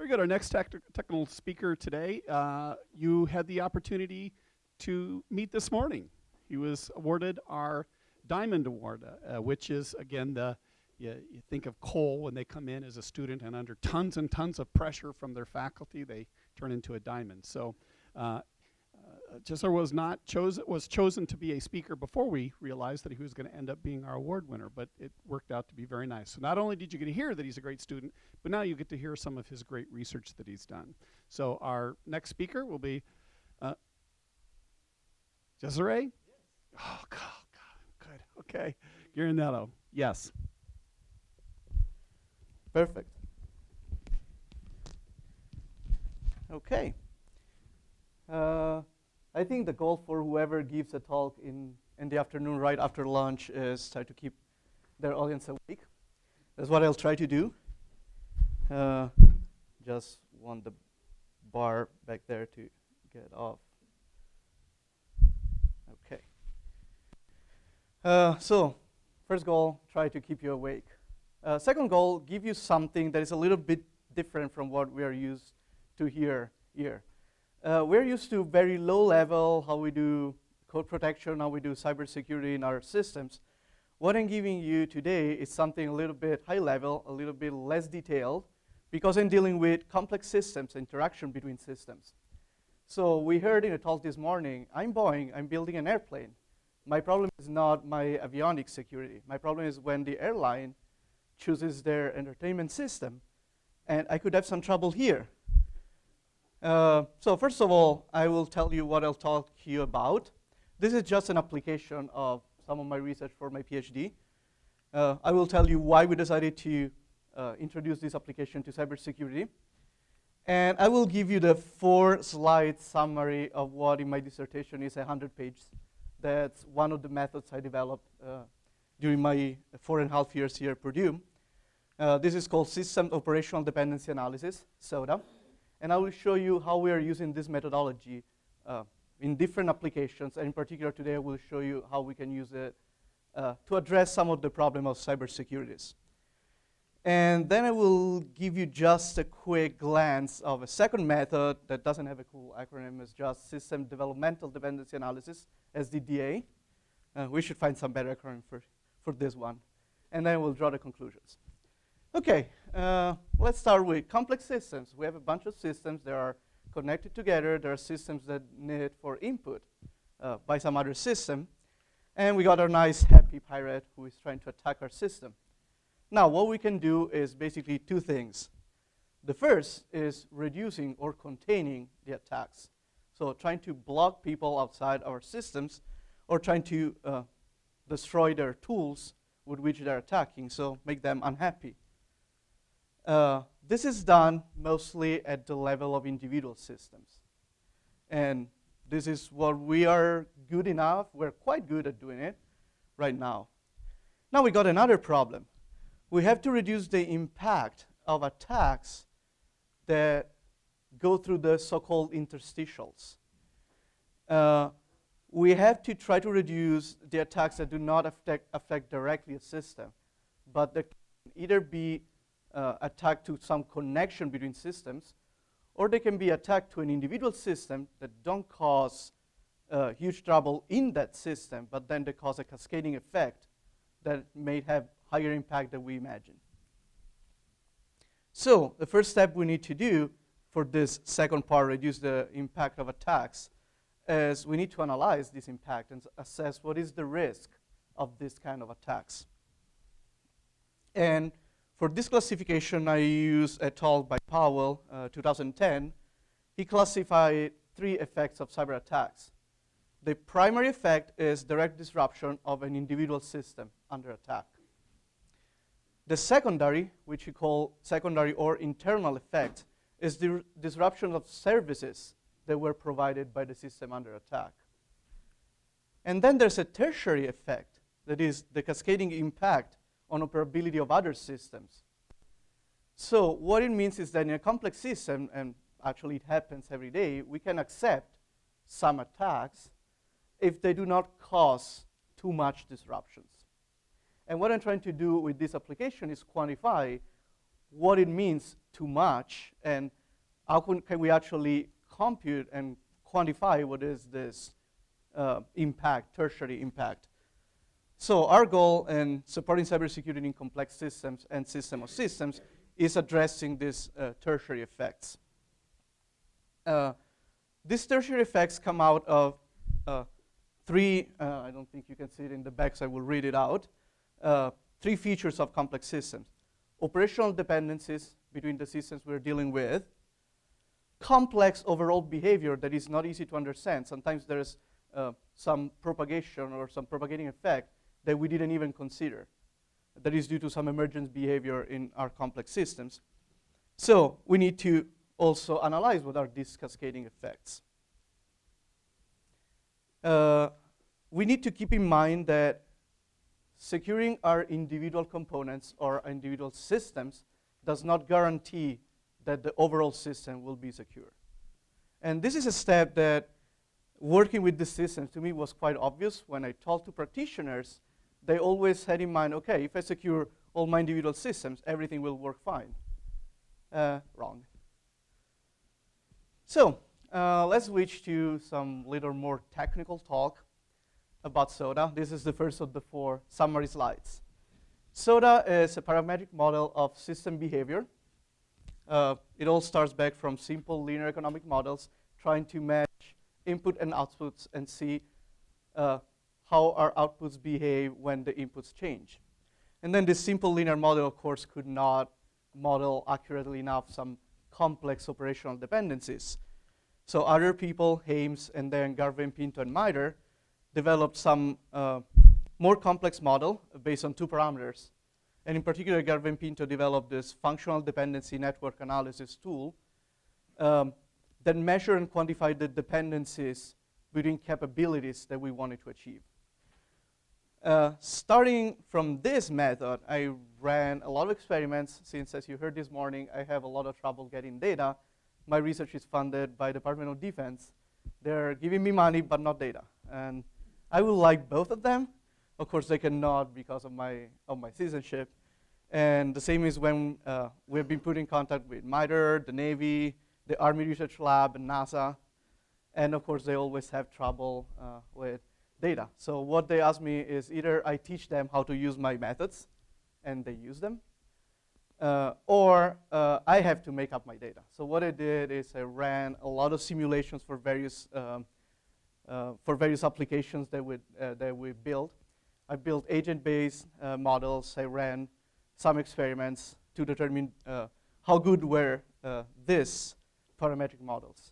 Very good. Our next technical speaker today, you had the opportunity to meet this morning. He was awarded our Diamond Award, which is, again, you think of coal when they come in as a student and under tons and tons of pressure from their faculty, they turn into a diamond. So Cesare was chosen to be a speaker before we realized that he was going to end up being our award winner, but it worked out to be very nice. So not only did you get to hear that he's a great student, but now you get to hear some of his great research that he's done. So our next speaker will be Cesare? Yes. Oh, God, good. Okay. Guariniello. Yes. Perfect. Okay. I think the goal for whoever gives a talk in the afternoon right after lunch is try to keep their audience awake. That's what I'll try to do. Just want the bar back there to get off. Okay. So, first goal, try to keep you awake. Second goal, give you something that is a little bit different from what we are used to here. We're used to very low level, how we do code protection, how we do cybersecurity in our systems. What I'm giving you today is something a little bit high level, a little bit less detailed, because I'm dealing with complex systems, interaction between systems. So we heard in a talk this morning, I'm Boeing, I'm building an airplane. My problem is not my avionics security. My problem is when the airline chooses their entertainment system, and I could have some trouble here. So first of all, I will tell you what I'll talk to you about. This is just an application of some of my research for my Ph.D. I will tell you why we decided to introduce this application to cybersecurity. And I will give you the 4-slide summary of what in my dissertation is 100 pages. That's one of the methods I developed during my 4.5 years here at Purdue. This is called System Operational Dependency Analysis, SODA. And I will show you how we are using this methodology in different applications. And in particular, today I will show you how we can use it to address some of the problem of cybersecurity. And then I will give you just a quick glance of a second method that doesn't have a cool acronym. It's just System Developmental Dependency Analysis, SDDA. We should find some better acronym for this one. And then we'll draw the conclusions. Okay, let's start with complex systems. We have a bunch of systems that are connected together. There are systems that need for input by some other system. And we got our nice happy pirate who is trying to attack our system. Now, what we can do is basically two things. The first is reducing or containing the attacks. So trying to block people outside our systems or trying to destroy their tools with which they're attacking, so make them unhappy. This is done mostly at the level of individual systems. And this is what we are good enough, we're quite good at doing it right now. Now we got another problem. We have to reduce the impact of attacks that go through the so-called interstitials. We have to try to reduce the attacks that do not affect directly a system, but that can either be attacked to some connection between systems, or they can be attacked to an individual system that don't cause huge trouble in that system, but then they cause a cascading effect that may have higher impact than we imagine. So the first step we need to do for this second part, reduce the impact of attacks, is we need to analyze this impact and assess what is the risk of this kind of attacks. And for this classification, I use a talk by Powell, 2010. He classified 3 effects of cyber attacks. The primary effect is direct disruption of an individual system under attack. The secondary, which we call secondary or internal effect, is the disruption of services that were provided by the system under attack. And then there's a tertiary effect, that is the cascading impact on operability of other systems. So what it means is that in a complex system, and actually it happens every day, we can accept some attacks if they do not cause too much disruptions. And what I'm trying to do with this application is quantify what it means too much, and how can we actually compute and quantify what is this impact, tertiary impact. So our goal in supporting cybersecurity in complex systems and system of systems is addressing these tertiary effects. These tertiary effects come out of three, I don't think you can see it in the back, so I will read it out. Three features of complex systems: operational dependencies between the systems we're dealing with, complex overall behavior that is not easy to understand. Sometimes there's some propagation or some propagating effect that we didn't even consider, that is due to some emergent behavior in our complex systems. So we need to also analyze what are these cascading effects. We need to keep in mind that securing our individual components or our individual systems does not guarantee that the overall system will be secure. And this is a step that working with the systems to me was quite obvious. When I talked to practitioners, they always had in mind, okay, if I secure all my individual systems, everything will work fine. Wrong. So let's switch to some little more technical talk about SODA. This is the first of the 4 summary slides. SODA is a parametric model of system behavior. It all starts back from simple linear economic models, trying to match input and outputs and see how our outputs behave when the inputs change. And then this simple linear model, of course, could not model accurately enough some complex operational dependencies. So other people, Hames, and then Garvin, Pinto, and Miter, developed some more complex model based on 2 parameters. And in particular, Garvin Pinto developed this functional dependency network analysis tool that measured and quantified the dependencies between capabilities that we wanted to achieve. Starting from this method, I ran a lot of experiments. Since, as you heard this morning, I have a lot of trouble getting data. My research is funded by the Department of Defense. They're giving me money, but not data. And I would like both of them. Of course, they cannot because of my citizenship. And the same is when we've been put in contact with MITRE, the Navy, the Army Research Lab, and NASA. And of course, they always have trouble with data. So what they ask me is either I teach them how to use my methods, and they use them, or I have to make up my data. So what I did is I ran a lot of simulations for various applications that we built. I built agent-based models. I ran some experiments to determine how good were these parametric models.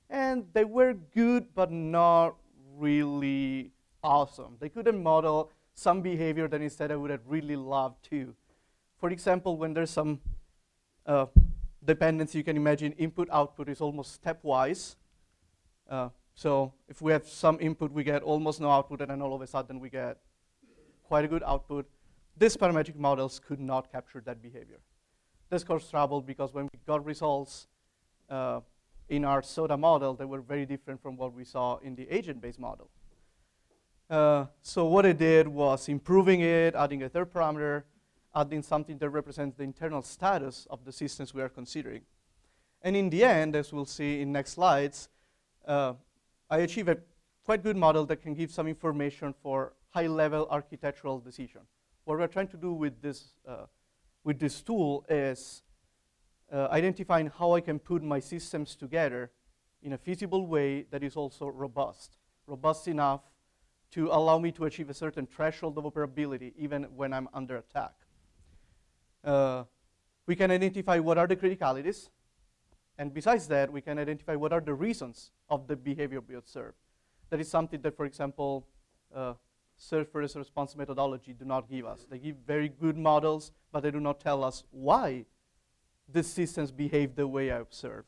And they were good, but not really awesome. They couldn't model some behavior that instead I would have really loved to. For example, when there's some dependency, you can imagine input-output is almost stepwise. So if we have some input, we get almost no output, and then all of a sudden we get quite a good output. These parametric models could not capture that behavior. This caused trouble because when we got results in our SODA model, they were very different from what we saw in the agent-based model. So what I did was improving it, adding a 3rd parameter, adding something that represents the internal status of the systems we are considering. And in the end, as we'll see in next slides, I achieved a quite good model that can give some information for high-level architectural decision. What we're trying to do with this tool is identifying how I can put my systems together in a feasible way that is also robust enough to allow me to achieve a certain threshold of operability even when I'm under attack. We can identify what are the criticalities, and besides that, we can identify what are the reasons of the behavior we observe. That is something that, for example, surface response methodology do not give us. They give very good models, but they do not tell us why these systems behave the way I observe.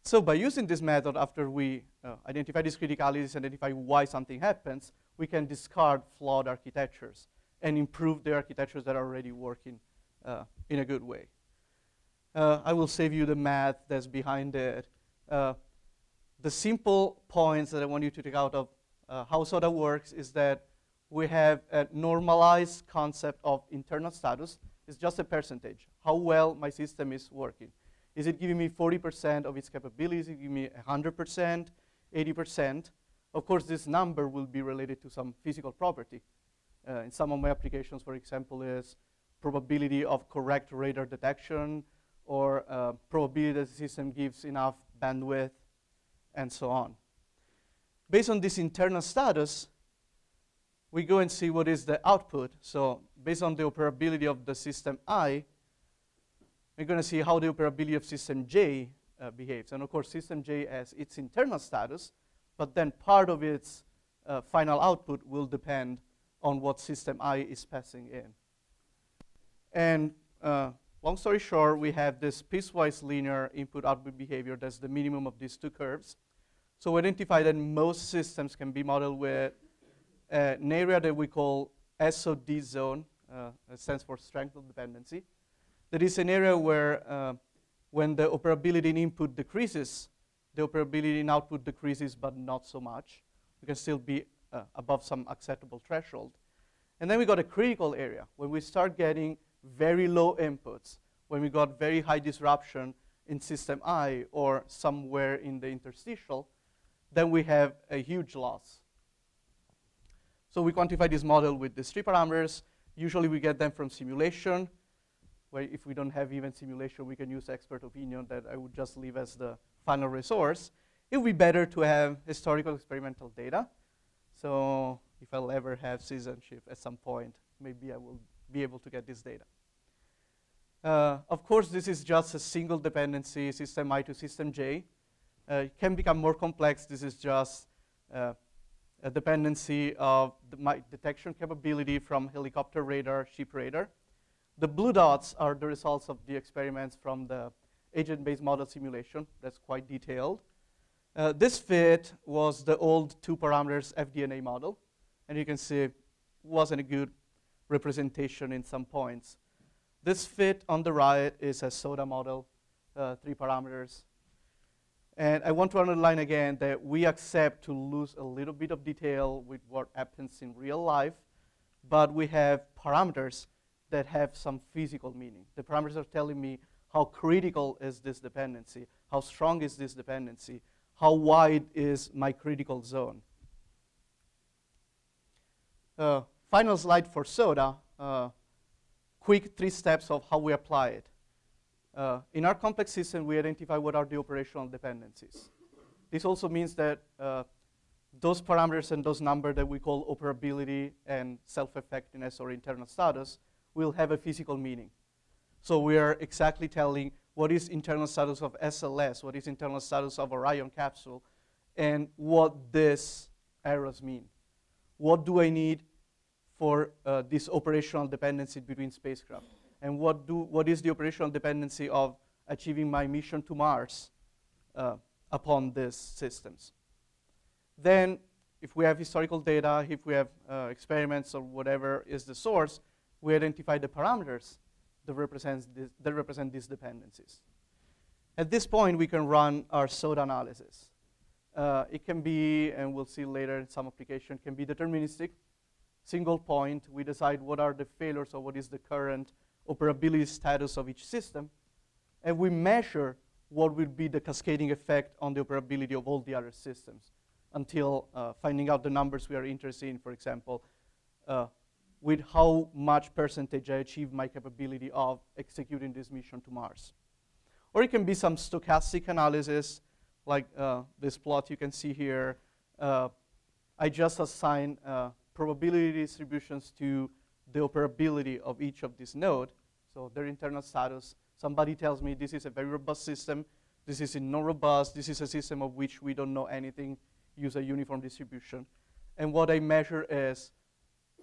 So by using this method, after we identify these criticalities, identify why something happens, we can discard flawed architectures and improve the architectures that are already working in a good way. I will save you the math that's behind it. The simple points that I want you to take out of how SODA works is that we have a normalized concept of internal status. It's just a percentage, how well my system is working. Is it giving me 40% of its capabilities? Is it giving me 100%, 80%? Of course, this number will be related to some physical property. In some of my applications, for example, is probability of correct radar detection, or probability that the system gives enough bandwidth, and so on. Based on this internal status, we go and see what is the output. So based on the operability of the system I, we're going to see how the operability of system J behaves. And of course, system J has its internal status, but then part of its final output will depend on what system I is passing in. And long story short, we have this piecewise linear input-output behavior. That's the minimum of these two curves. So we identify that most systems can be modeled with an area that we call SOD zone. It stands for strength of dependency. That is an area where when the operability in input decreases, the operability in output decreases, but not so much. We can still be above some acceptable threshold. And then we got a critical area, when we start getting very low inputs, when we got very high disruption in system I or somewhere in the interstitial, then we have a huge loss. So we quantify this model with these three parameters. Usually we get them from simulation, where if we don't have even simulation, we can use expert opinion that I would just leave as the final resource. It would be better to have historical experimental data. So if I'll ever have citizenship at some point, maybe I will be able to get this data. Of course, this is just a single dependency, system I to system J. It can become more complex. This is just a dependency of my detection capability from helicopter radar, ship radar. The blue dots are the results of the experiments from the agent-based model simulation. That's quite detailed. This fit was the old two parameters FDNA model. And you can see it wasn't a good representation in some points. This fit on the right is a SODA model, 3 parameters. And I want to underline again that we accept to lose a little bit of detail with what happens in real life, but we have parameters that have some physical meaning. The parameters are telling me how critical is this dependency, how strong is this dependency, how wide is my critical zone. Final slide for SODA. Quick 3 steps of how we apply it. In our complex system, we identify what are the operational dependencies. This also means that those parameters and those numbers that we call operability and self-effectiveness or internal status will have a physical meaning. So we are exactly telling what is internal status of SLS, what is internal status of Orion capsule, and what these arrows mean. What do I need for this operational dependency between spacecraft? And what is the operational dependency of achieving my mission to Mars upon these systems? Then, if we have historical data, if we have experiments or whatever is the source, we identify the parameters that represent these dependencies. At this point, we can run our SODA analysis. It can be, and we'll see later in some application, can be deterministic. Single point, we decide what are the failures or what is the current operability status of each system, and we measure what will be the cascading effect on the operability of all the other systems until finding out the numbers we are interested in, for example, with how much percentage I achieve my capability of executing this mission to Mars. Or it can be some stochastic analysis, like this plot you can see here. I just assign probability distributions to the operability of each of these nodes, so their internal status. Somebody tells me this is a very robust system, this is not robust, this is a system of which we don't know anything, use a uniform distribution. And what I measure is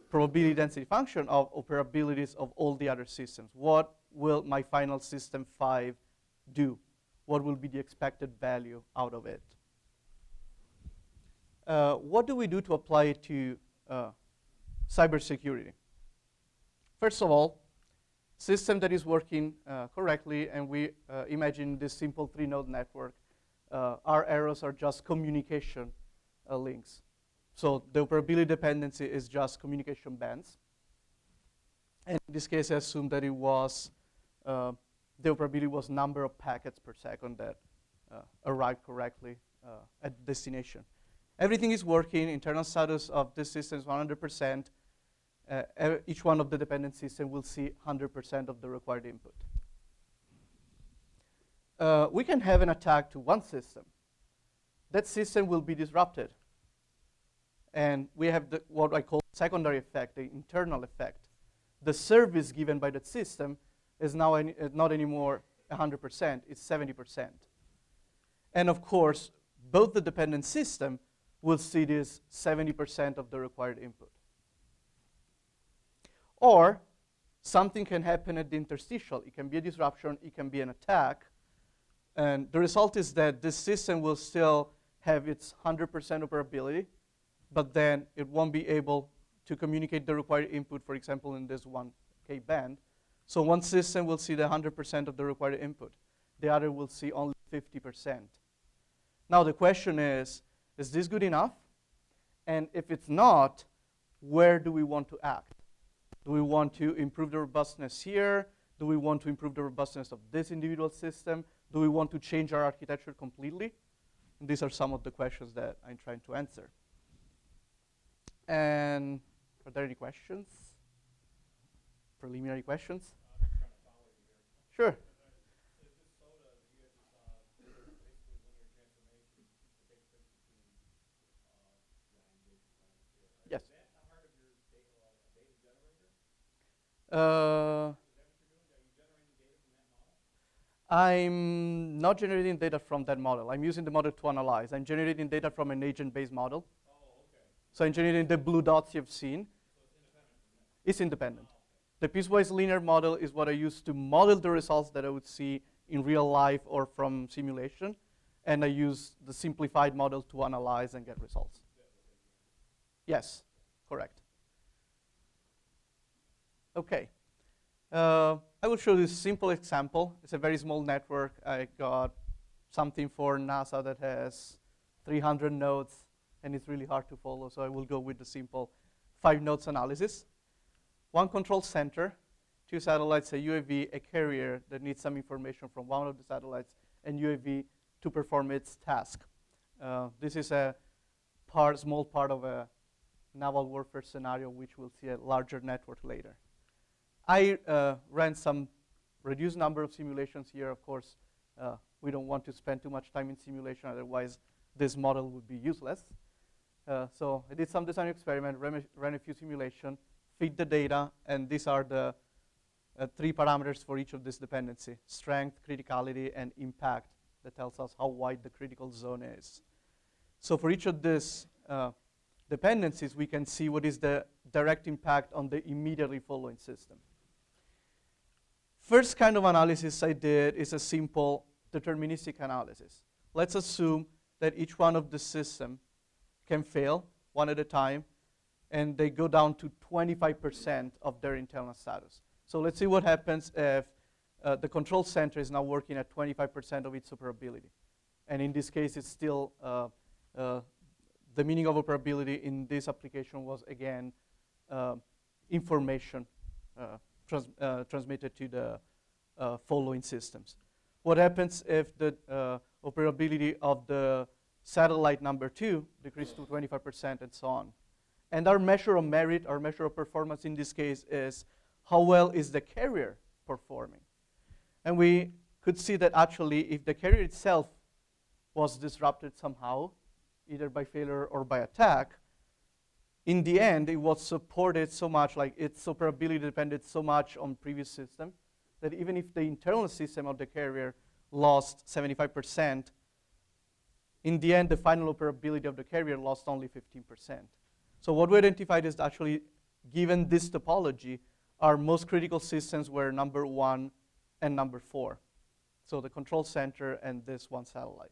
probability density function of operabilities of all the other systems. What will my final system 5 do? What will be the expected value out of it? What do we do to apply it to cybersecurity? First of all, system that is working correctly, and we imagine this simple 3-node network. Our arrows are just communication links. So the operability dependency is just communication bands. And in this case, I assume that it was, the operability was number of packets per second that arrived correctly at destination. Everything is working. Internal status of this system is 100%. Each one of the dependent systems will see 100% of the required input. We can have an attack to one system. That system will be disrupted. And we have what I call secondary effect, the internal effect. The service given by that system is now not anymore 100%, it's 70%. And of course, both the dependent system will see this 70% of the required input. Or something can happen at the interstitial. It can be a disruption, it can be an attack. And the result is that this system will still have its 100% operability, but then it won't be able to communicate the required input, for example, in this 1K band. So one system will see the 100% of the required input. The other will see only 50%. Now the question is this good enough? And if it's not, where do we want to act? Do we want to improve the robustness here? Do we want to improve the robustness of this individual system? Do we want to change our architecture completely? And these are some of the questions that I'm trying to answer. And are there any questions? Preliminary questions? Sure. Yes. I'm not generating data from that model. I'm using the model to analyze. I'm generating data from an agent-based model. Oh, okay. So I'm generating the blue dots you've seen. It's independent. The piecewise linear model is what I use to model the results that I would see in real life or from simulation. And I use the simplified model to analyze and get results. Yes, correct. Okay. I will show this simple example. It's a very small network. I got something for NASA that has 300 nodes, and it's really hard to follow, so I will go with the simple 5 nodes analysis. One control center, 2 satellites, a UAV, a carrier that needs some information from one of the satellites, and UAV to perform its task. This is a small part of a naval warfare scenario, which we'll see a larger network later. I ran some reduced number of simulations here. Of course, we don't want to spend too much time in simulation, otherwise this model would be useless. So I did some design experiment, ran a few simulations, feed the data, and these are the 3 parameters for each of this dependency: strength, criticality, and impact. That tells us how wide the critical zone is. So for each of these dependencies, we can see what is the direct impact on the immediately following system. First kind of analysis I did is a simple deterministic analysis. Let's assume that each one of the system can fail one at a time, and they go down to 25% of their internal status. So let's see what happens if the control center is now working at 25% of its operability. And in this case, it's still, the meaning of operability in this application was, again, information transmitted to the following systems. What happens if the operability of the satellite number 2 decreases to 25% and so on? And our measure of merit, our measure of performance in this case is how well is the carrier performing? And we could see that actually if the carrier itself was disrupted somehow, either by failure or by attack, in the end, it was supported so much, like its operability depended so much on previous system, that even if the internal system of the carrier lost 75%, in the end, the final operability of the carrier lost only 15%. So what we identified is actually, given this topology, our most critical systems were number 1 and number 4. So the control center and this one satellite.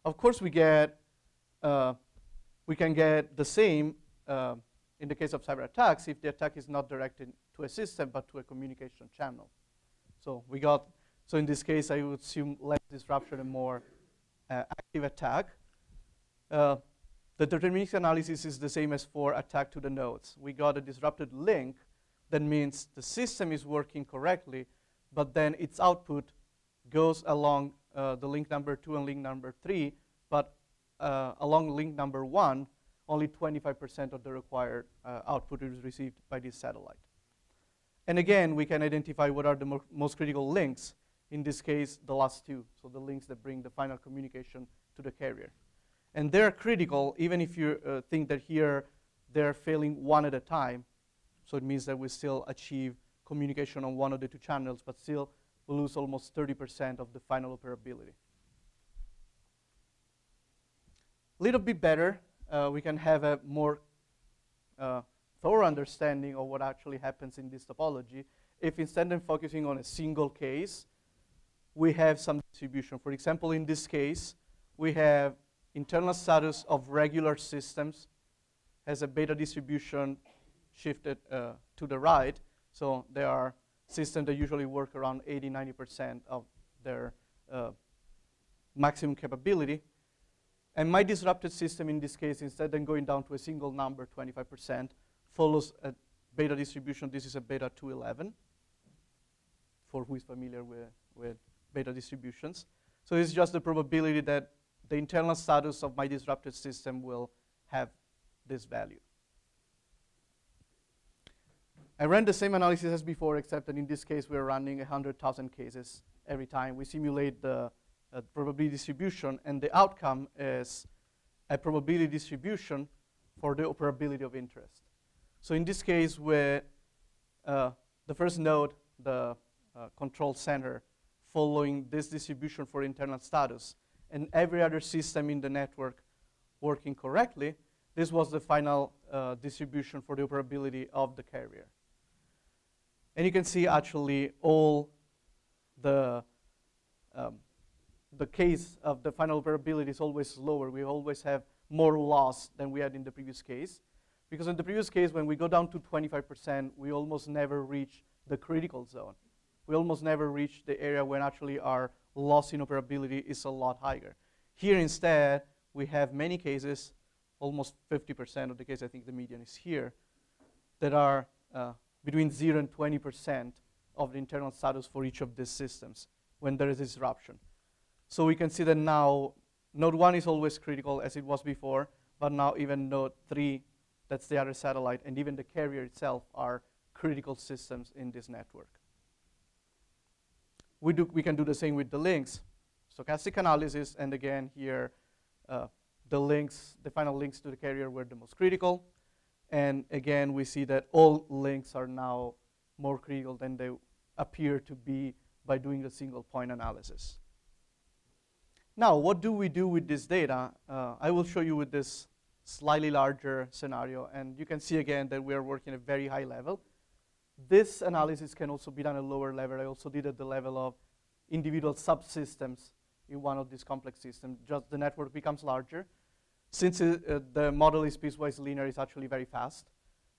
Of course, we can get the same in the case of cyber attacks if the attack is not directed to a system but to a communication channel. So in this case, I would assume less disruption and more active attack. The deterministic analysis is the same as for attack to the nodes. We got a disrupted link. That means the system is working correctly, but then its output goes along the link number 2 and link number 3, but along link number 1, only 25% of the required output is received by this satellite. And again, we can identify what are the most critical links. In this case, the last two, so the links that bring the final communication to the carrier. And they're critical, even if you think that here they're failing one at a time. So it means that we still achieve communication on one of the two channels, but still we lose almost 30% of the final operability. A little bit better, we can have a more thorough understanding of what actually happens in this topology if instead of focusing on a single case, we have some distribution. For example, in this case, we have internal status of regular systems has a beta distribution shifted to the right. So there are systems that usually work around 80, 90% of their maximum capability. And my disrupted system in this case, instead of going down to a single number, 25%, follows a beta distribution. This is a beta 211, for who is familiar with beta distributions. So it's just the probability that the internal status of my disrupted system will have this value. I ran the same analysis as before, except that in this case we're running 100,000 cases every time. We simulate the probability distribution, and the outcome is a probability distribution for the operability of interest. So in this case, with the first node, the control center, following this distribution for internal status, and every other system in the network working correctly, this was the final distribution for the operability of the carrier. And you can see actually all the case of the final operability is always lower. We always have more loss than we had in the previous case. Because in the previous case, when we go down to 25%, we almost never reach the critical zone. We almost never reach the area when actually our loss in operability is a lot higher. Here instead, we have many cases, almost 50% of the cases, I think the median is here, that are between 0 and 20% of the internal status for each of these systems when there is disruption. So we can see that now node 1 is always critical as it was before, but now even node 3, that's the other satellite, and even the carrier itself are critical systems in this network. We can do the same with the links. Stochastic analysis, and again here, the final links to the carrier were the most critical. And again, we see that all links are now more critical than they appear to be by doing the single point analysis. Now, what do we do with this data? I will show you with this slightly larger scenario, and you can see again that we are working at a very high level. This analysis can also be done at a lower level. I also did at the level of individual subsystems in one of these complex systems. Just the network becomes larger. Since the model is piecewise linear, it's actually very fast.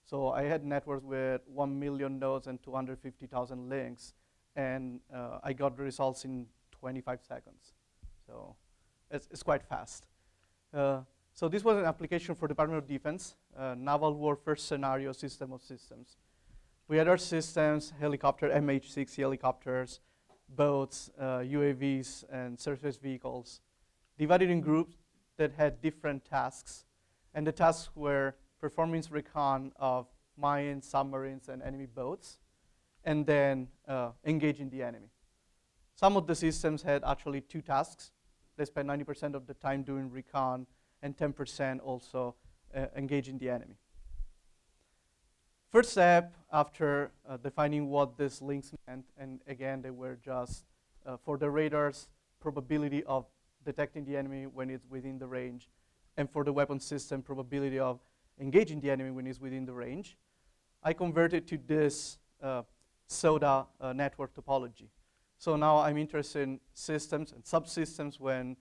So I had networks with 1 million nodes and 250,000 links, and I got the results in 25 seconds. So it's quite fast. So this was an application for Department of Defense, naval warfare scenario system of systems. We had our systems, helicopter, MH-60 helicopters, boats, UAVs, and surface vehicles, divided in groups that had different tasks. And the tasks were performance recon of mines, submarines, and enemy boats, and then engaging the enemy. Some of the systems had actually two tasks. They spent 90% of the time doing recon and 10% also engaging the enemy. First step, after defining what these links meant, and again, they were just for the radars, probability of detecting the enemy when it's within the range, and for the weapon system, probability of engaging the enemy when it's within the range. I converted to this SODA network topology. So now I'm interested in systems and subsystems when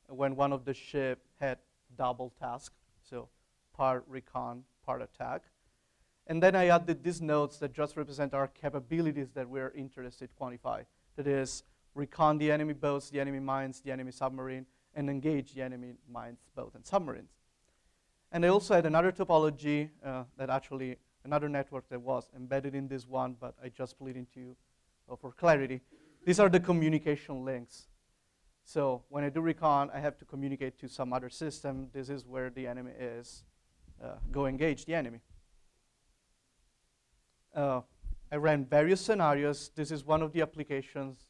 one of the ship had double task, so part recon, part attack. And then I added these nodes that just represent our capabilities that we're interested to quantify. That is, recon the enemy boats, the enemy mines, the enemy submarine, and engage the enemy mines, boats, and submarines. And I also had another topology that actually, another network that was embedded in this one, but I just split into, for clarity. These are the communication links. So when I do recon, I have to communicate to some other system. This is where the enemy is. Go engage the enemy. I ran various scenarios. This is one of the applications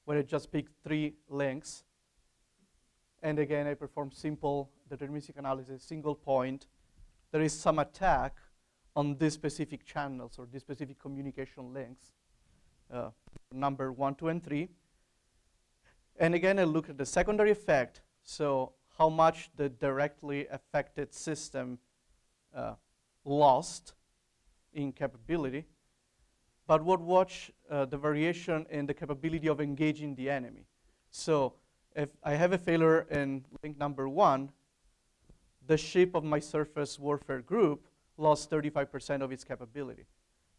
where I just picked 3 links. And again, I performed simple deterministic analysis, single point. There is some attack on these specific channels or these specific communication links, number 1, 2, and 3. And again, I look at the secondary effect, so how much the directly affected system lost in capability, but would watch the variation in the capability of engaging the enemy. So if I have a failure in link number 1, the ship of my surface warfare group lost 35% of its capability.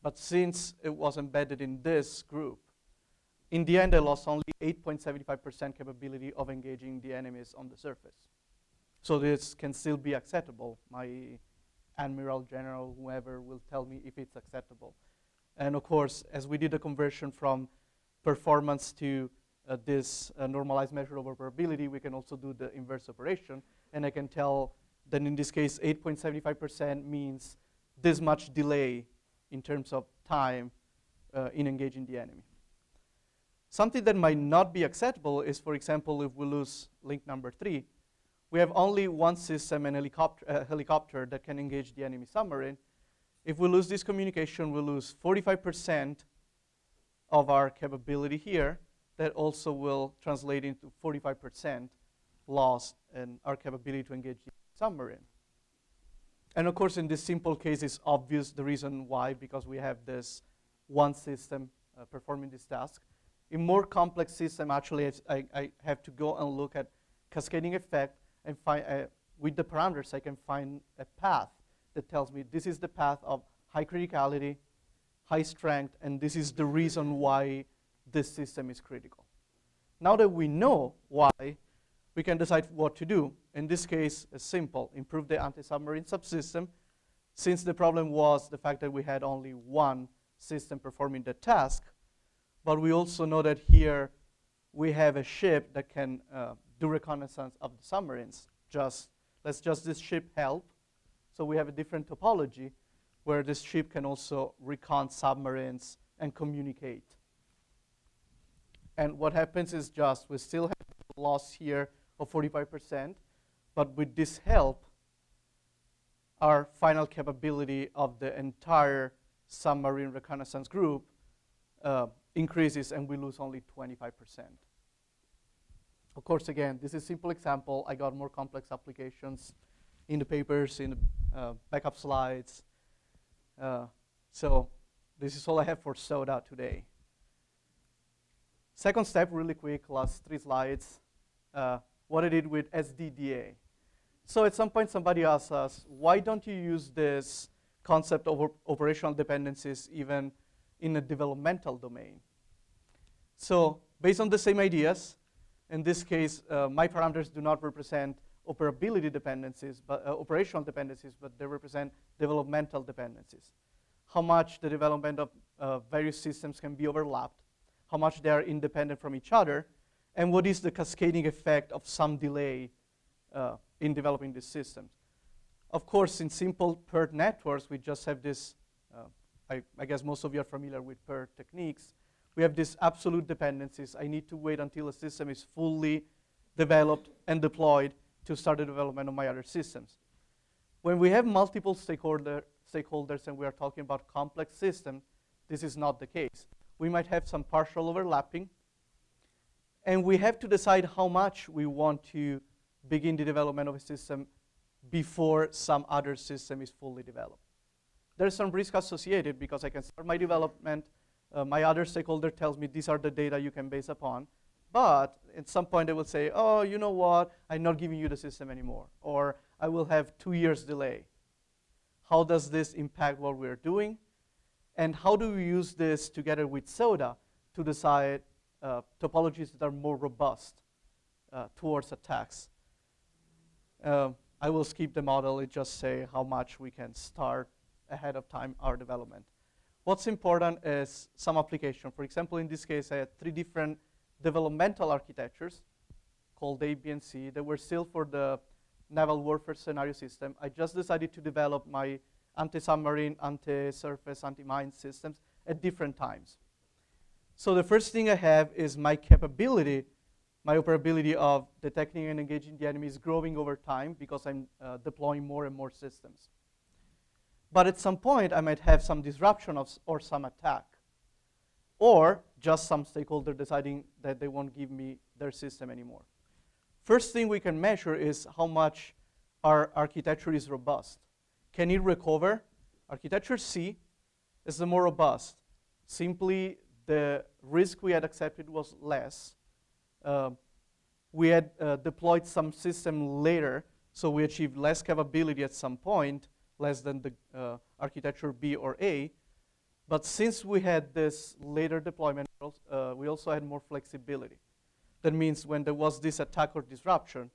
But since it was embedded in this group, in the end, I lost only 8.75% capability of engaging the enemies on the surface. So this can still be acceptable. My admiral, general, whoever will tell me if it's acceptable. And of course, as we did the conversion from performance to this normalized measure of operability, we can also do the inverse operation. And I can tell that in this case, 8.75% means this much delay in terms of time in engaging the enemy. Something that might not be acceptable is, for example, if we lose link number 3, we have only one system, an helicopter that can engage the enemy submarine. If we lose this communication, we lose 45% of our capability here. That also will translate into 45% loss in our capability to engage the submarine. And of course, in this simple case, it's obvious the reason why, because we have this one system performing this task. In more complex system, actually, I have to go and look at cascading effect and find, with the parameters, I can find a path that tells me this is the path of high criticality, high strength, and this is the reason why this system is critical. Now that we know why, we can decide what to do. In this case, it's simple, improve the anti-submarine subsystem. Since the problem was the fact that we had only one system performing the task, but we also know that here we have a ship that can do reconnaissance of the submarines. Let's just this ship help. So we have a different topology where this ship can also recon submarines and communicate. And what happens is just we still have loss here of 45%, but with this help, our final capability of the entire submarine reconnaissance group increases, and we lose only 25%. Of course, again, this is a simple example. I got more complex applications in the papers, in the backup slides. So this is all I have for SODA today. Second step, really quick, last 3 slides, what I did with SDDA. So at some point, somebody asked us, why don't you use this concept of operational dependencies even in a developmental domain? So based on the same ideas, in this case, my parameters do not represent operability dependencies, but operational dependencies, but they represent developmental dependencies. How much the development of various systems can be overlapped, how much they are independent from each other, and what is the cascading effect of some delay in developing these systems. Of course, in simple PERT networks, we just have this, I guess most of you are familiar with PERT techniques. We have these absolute dependencies. I need to wait until a system is fully developed and deployed to start the development of my other systems. When we have multiple stakeholders and we are talking about complex systems, this is not the case. We might have some partial overlapping, and we have to decide how much we want to begin the development of a system before some other system is fully developed. There's some risk associated because I can start my development, my other stakeholder tells me these are the data you can base upon, but at some point they will say, oh, you know what, I'm not giving you the system anymore, or I will have 2 years delay. How does this impact what we're doing? And how do we use this together with SODA to decide topologies that are more robust towards attacks? I will skip the model. It just say how much we can start ahead of time our development. What's important is some application. For example, in this case, I had 3 different developmental architectures called A, B, and C. They were still for the naval warfare scenario system. I just decided to develop my anti-submarine, anti-surface, anti-mine systems at different times. So the first thing I have is my capability, my operability of detecting and engaging the enemy is growing over time because I'm deploying more and more systems. But at some point, I might have some disruption or some attack, or just some stakeholder deciding that they won't give me their system anymore. First thing we can measure is how much our architecture is robust. Can it recover? Architecture C is the more robust. Simply, the risk we had accepted was less. We had deployed some system later, so we achieved less capability at some point, less than the architecture B or A. But since we had this later deployment, we also had more flexibility. That means when there was this attack or disruption,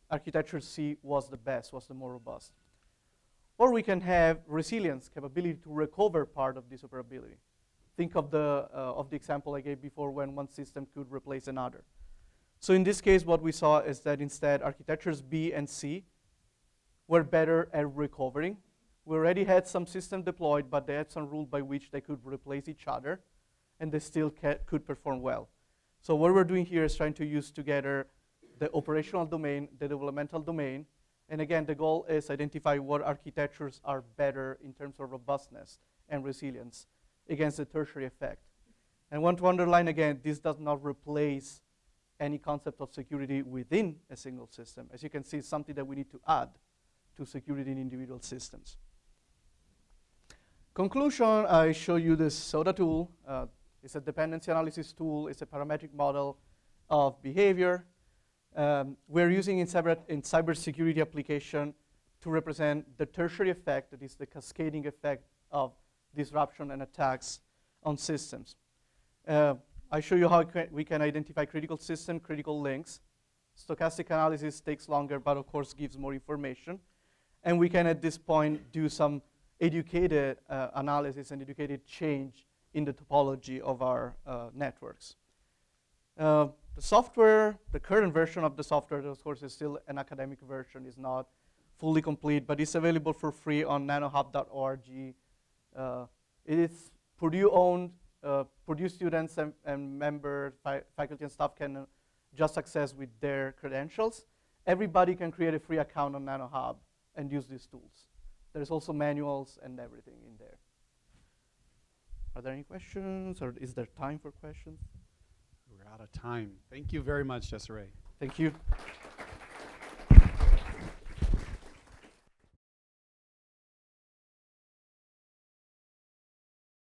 architecture C was the best, was the more robust. Or we can have resilience, capability to recover part of this operability. Think of the example I gave before when one system could replace another. So in this case, what we saw is that instead architectures B and C were better at recovering. We already had some system deployed, but they had some rule by which they could replace each other, and they still could perform well. So what we're doing here is trying to use together the operational domain, the developmental domain, and again, the goal is identify what architectures are better in terms of robustness and resilience against the tertiary effect. And I want to underline again, this does not replace any concept of security within a single system. As you can see, it's something that we need to add to security in individual systems. Conclusion, I show you this SOTA tool. It's a dependency analysis tool. It's a parametric model of behavior. We're using in cybersecurity application to represent the tertiary effect, that is the cascading effect of disruption and attacks on systems. I show you how we can identify critical system, critical links. Stochastic analysis takes longer, but of course gives more information. And we can, at this point, do some educated analysis and educated change in the topology of our networks. The software, the current version of the software, of course, is still an academic version, is not fully complete, but it's available for free on nanohub.org. It is Purdue-owned. Purdue students and members, faculty and staff can just access with their credentials. Everybody can create a free account on NanoHub and use these tools. There's also manuals and everything in there. Are there any questions, or is there time for questions? We're out of time. Thank you very much, Cesare. Thank you.